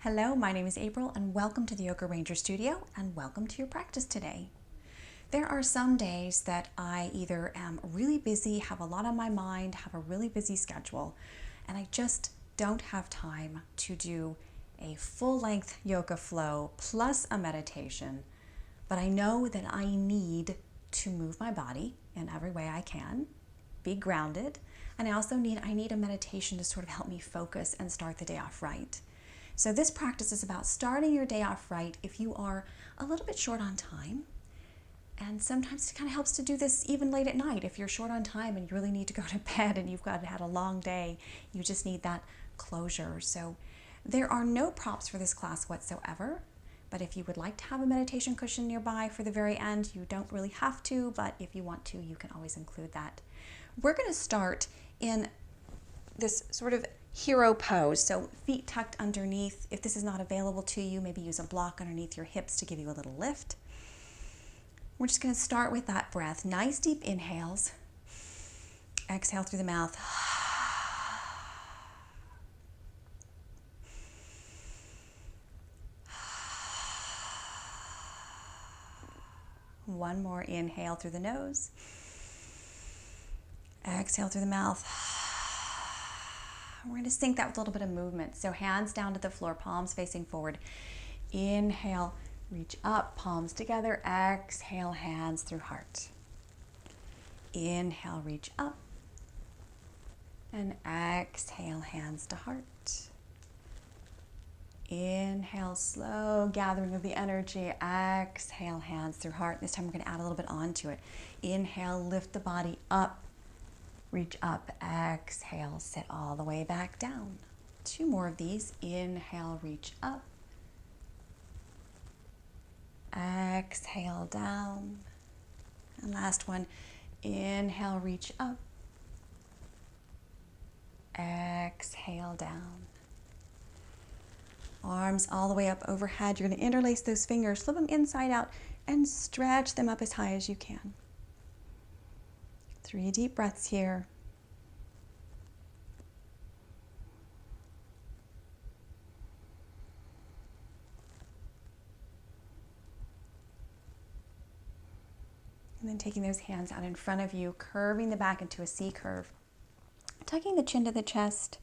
Hello, my name is April and welcome to the Yoga Ranger Studio and welcome to your practice today. There are some days that I either am really busy, have a lot on my mind, have a really busy schedule, and I just don't have time to do a full-length yoga flow plus a meditation, but I know that I need to move my body in every way I can, be grounded, and I need a meditation to sort of help me focus and start the day off right. So this practice is about starting your day off right if you are a little bit short on time. And sometimes it kind of helps to do this even late at night. If you're short on time and you really need to go to bed and you've had a long day, you just need that closure. So there are no props for this class whatsoever. But if you would like to have a meditation cushion nearby for the very end, you don't really have to, but if you want to, you can always include that. We're going to start in this sort of hero pose, so feet tucked underneath. If this is not available to you, maybe use a block underneath your hips to give you a little lift. We're just going to start with that breath. Nice deep inhales. Exhale through the mouth. One more inhale through the nose. Exhale through the mouth. We're going to sync that with a little bit of movement. So hands down to the floor, palms facing forward. Inhale, reach up, palms together. Exhale, hands through heart. Inhale, reach up. And exhale, hands to heart. Inhale, slow gathering of the energy. Exhale, hands through heart. This time we're going to add a little bit onto it. Inhale, lift the body up. Reach up, exhale, sit all the way back down. Two more of these. Inhale, reach up. Exhale, down. And last one. Inhale, reach up. Exhale, down. Arms all the way up overhead. You're going to interlace those fingers, flip them inside out, and stretch them up as high as you can. 3 deep breaths here. And then taking those hands out in front of you, curving the back into a C curve. Tucking the chin to the chest.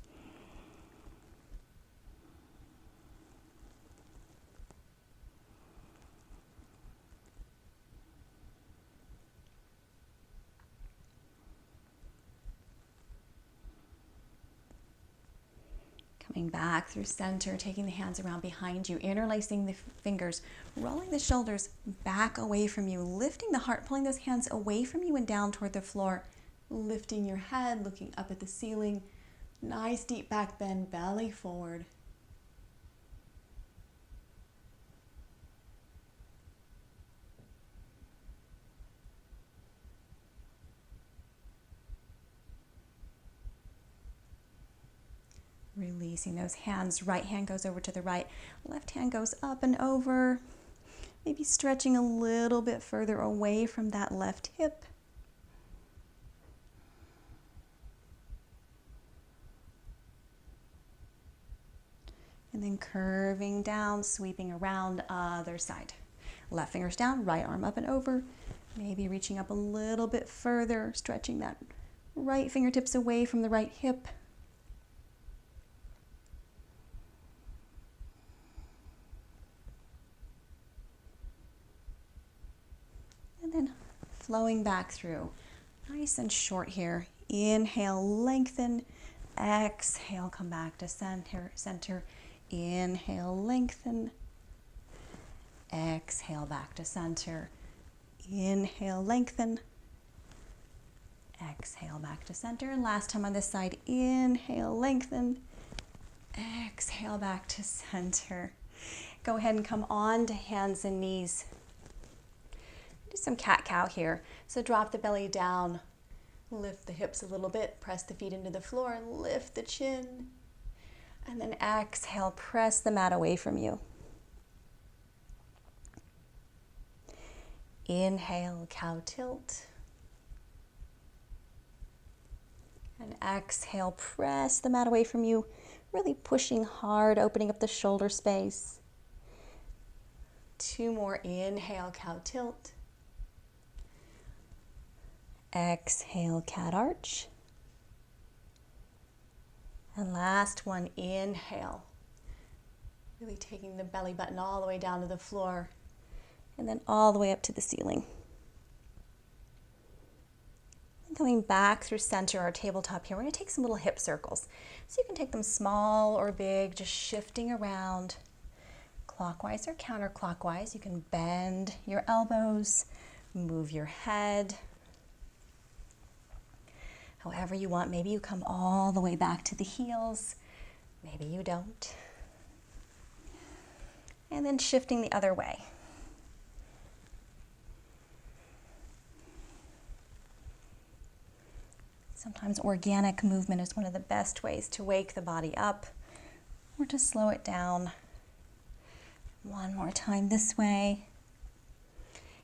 Coming back through center, taking the hands around behind you, interlacing the fingers, rolling the shoulders back away from you, lifting the heart, pulling those hands away from you and down toward the floor, lifting your head, looking up at the ceiling. Nice deep back bend, belly forward. Releasing those hands. Right hand goes over to the right. Left hand goes up and over. Maybe stretching a little bit further away from that left hip. And then curving down, sweeping around other side. Left fingers down, right arm up and over. Maybe reaching up a little bit further, stretching that right fingertips away from the right hip. And then flowing back through. Nice and short here. Inhale, lengthen. Exhale, come back to center. Inhale, lengthen. Exhale, back to center. Inhale, lengthen. Exhale, back to center. And last time on this side, inhale, lengthen. Exhale, back to center. Go ahead and come on to hands and knees. Do some cat-cow here. So drop the belly down, lift the hips a little bit, press the feet into the floor, and lift the chin. And then exhale, press the mat away from you. Inhale, cow tilt. And exhale, press the mat away from you. Really pushing hard, opening up the shoulder space. 2 more. Inhale, cow tilt. Exhale, cat arch. And last one, inhale. Really taking the belly button all the way down to the floor and then all the way up to the ceiling. And coming back through center or tabletop here, we're going to take some little hip circles. So you can take them small or big, just shifting around clockwise or counterclockwise. You can bend your elbows, move your head. However you want. Maybe you come all the way back to the heels. Maybe you don't. And then shifting the other way. Sometimes organic movement is one of the best ways to wake the body up or to slow it down. One more time this way.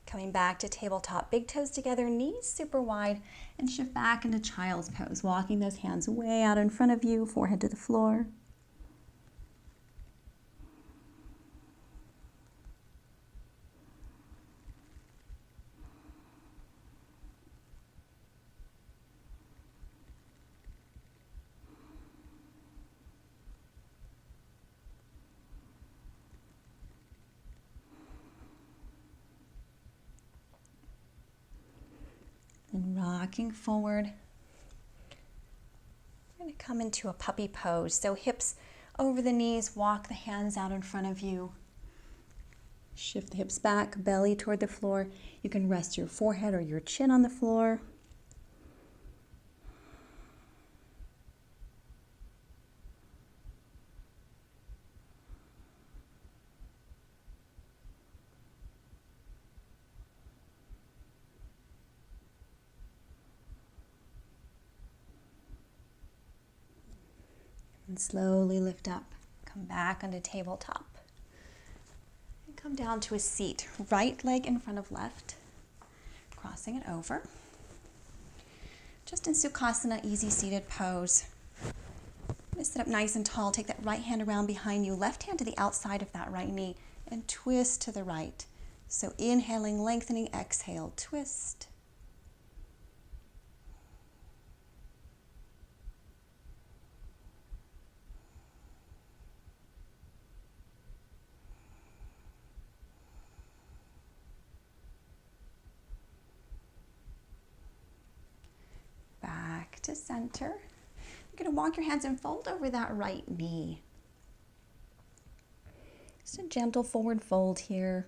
Coming back to tabletop, big toes together, knees super wide, and shift back into child's pose, walking those hands way out in front of you, forehead to the floor. And rocking forward. We're going to come into a puppy pose. So hips over the knees, walk the hands out in front of you. Shift the hips back, belly toward the floor. You can rest your forehead or your chin on the floor. And slowly lift up, come back onto tabletop. And come down to a seat, right leg in front of left, crossing it over. Just in Sukhasana, easy seated pose. Sit up nice and tall, take that right hand around behind you, left hand to the outside of that right knee, and twist to the right. So inhaling, lengthening, exhale, twist. Back to center. You're going to walk your hands and fold over that right knee. Just a gentle forward fold here.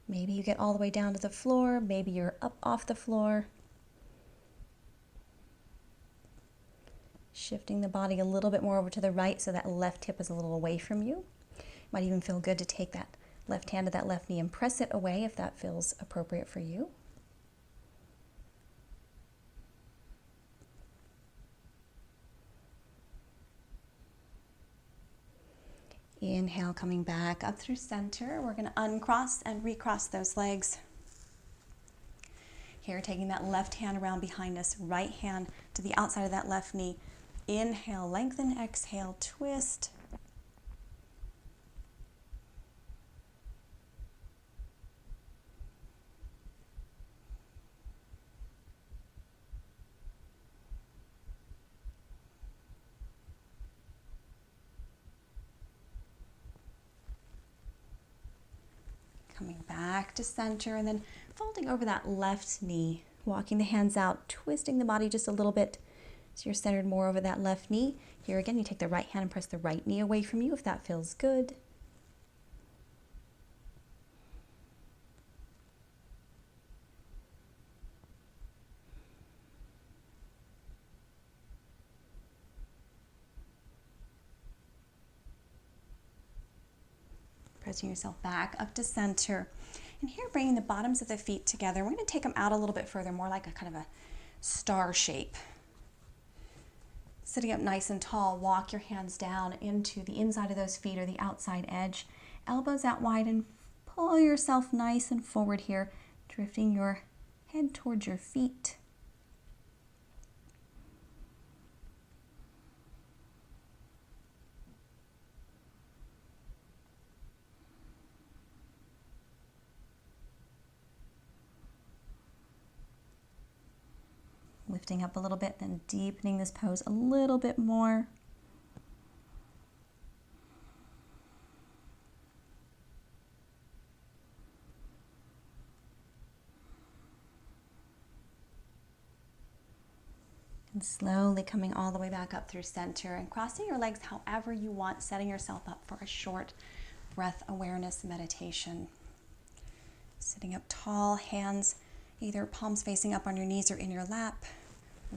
Maybe you get all the way down to the floor. Maybe you're up off the floor. Shifting the body a little bit more over to the right so that left hip is a little away from you. Might even feel good to take that left hand to that left knee and press it away if that feels appropriate for you. Inhale, coming back up through center. We're going to uncross and recross those legs. Here, taking that left hand around behind us, right hand to the outside of that left knee. Inhale, lengthen, exhale, twist. Coming back to center and then folding over that left knee, walking the hands out, twisting the body just a little bit so you're centered more over that left knee. Here again, you take the right hand and press the right knee away from you if that feels good. Pressing yourself back up to center. And here, bringing the bottoms of the feet together. We're going to take them out a little bit further, more like a kind of a star shape. Sitting up nice and tall, walk your hands down into the inside of those feet or the outside edge. Elbows out wide and pull yourself nice and forward here, drifting your head towards your feet. lifting up a little bit, then deepening this pose a little bit more. And slowly coming all the way back up through center and crossing your legs however you want, setting yourself up for a short breath awareness meditation. Sitting up tall, hands either palms facing up on your knees or in your lap.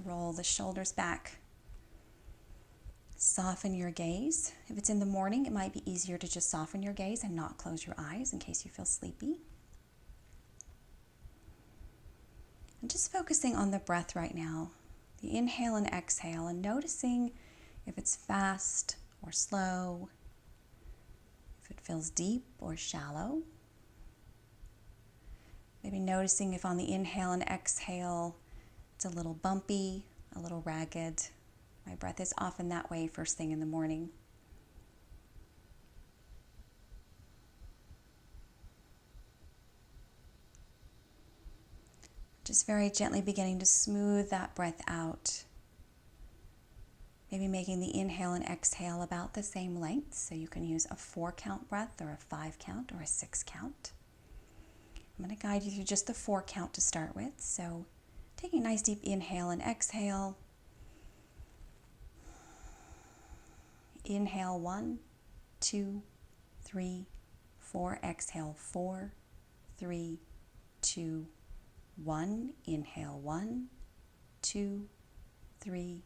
Roll the shoulders back. Soften your gaze. If it's in the morning, it might be easier to just soften your gaze and not close your eyes in case you feel sleepy. And just focusing on the breath right now, the inhale and exhale, and noticing if it's fast or slow, if it feels deep or shallow. Maybe noticing if on the inhale and exhale, it's a little bumpy, a little ragged. My breath is often that way first thing in the morning. Just very gently beginning to smooth that breath out. Maybe making the inhale and exhale about the same length, so you can use a 4-count breath or a 5-count or a 6-count. I'm going to guide you through just the 4 count to start with. So taking a nice deep inhale and exhale. Inhale 1, 2, 3, 4. Exhale 4, 3, 2, 1. Inhale 1, 2, 3,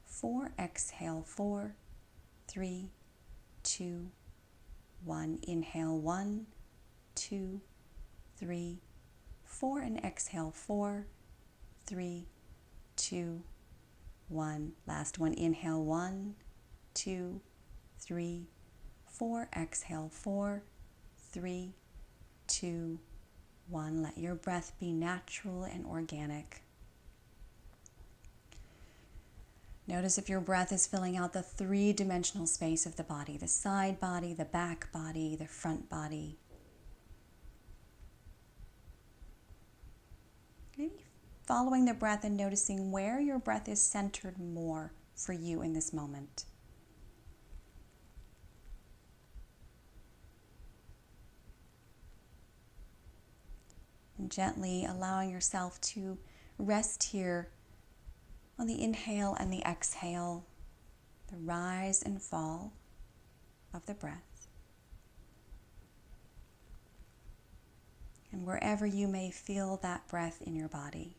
4. Exhale 4, 3, 2, 1. Inhale 1, 2, 3, 4, and exhale 4, 3, 2, 1. Last one. Inhale 1, 2, 3, 4. Exhale 4, 3, 2, 1. Let your breath be natural and organic. Notice if your breath is filling out the 3-dimensional space of the body, the side body, the back body, the front body. Maybe following the breath and noticing where your breath is centered more for you in this moment. And gently allowing yourself to rest here on the inhale and the exhale, the rise and fall of the breath. And wherever you may feel that breath in your body.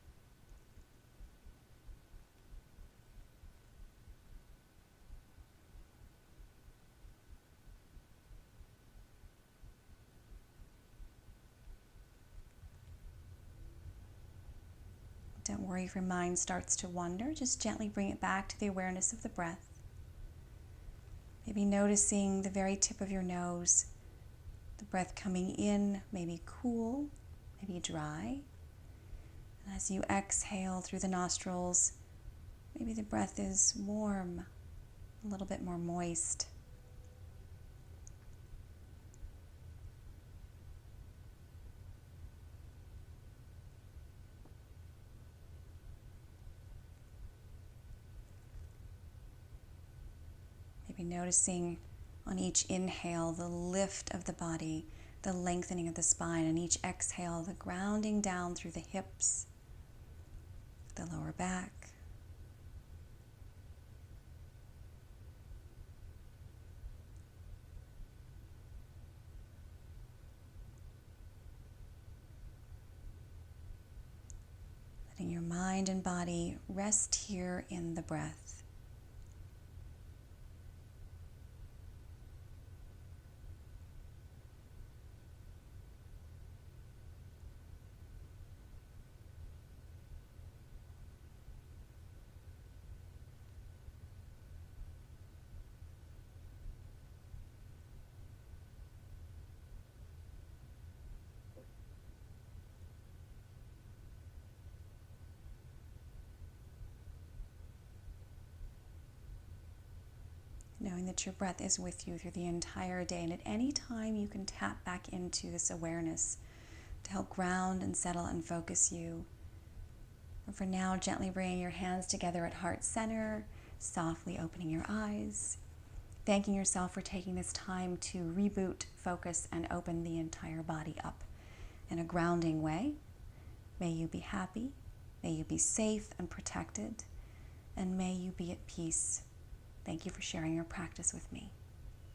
Don't worry if your mind starts to wander. Just gently bring it back to the awareness of the breath. Maybe noticing the very tip of your nose. The breath coming in, maybe cool, maybe dry. And as you exhale through the nostrils, maybe the breath is warm, a little bit more moist. Maybe noticing on each inhale, the lift of the body, the lengthening of the spine, and each exhale, the grounding down through the hips, the lower back. Letting your mind and body rest here in the breath. Knowing that your breath is with you through the entire day, and at any time you can tap back into this awareness to help ground and settle and focus you. And for now, gently bringing your hands together at heart center, softly opening your eyes, thanking yourself for taking this time to reboot, focus, and open the entire body up in a grounding way. May you be happy, may you be safe and protected, and may you be at peace. Thank you for sharing your practice with me.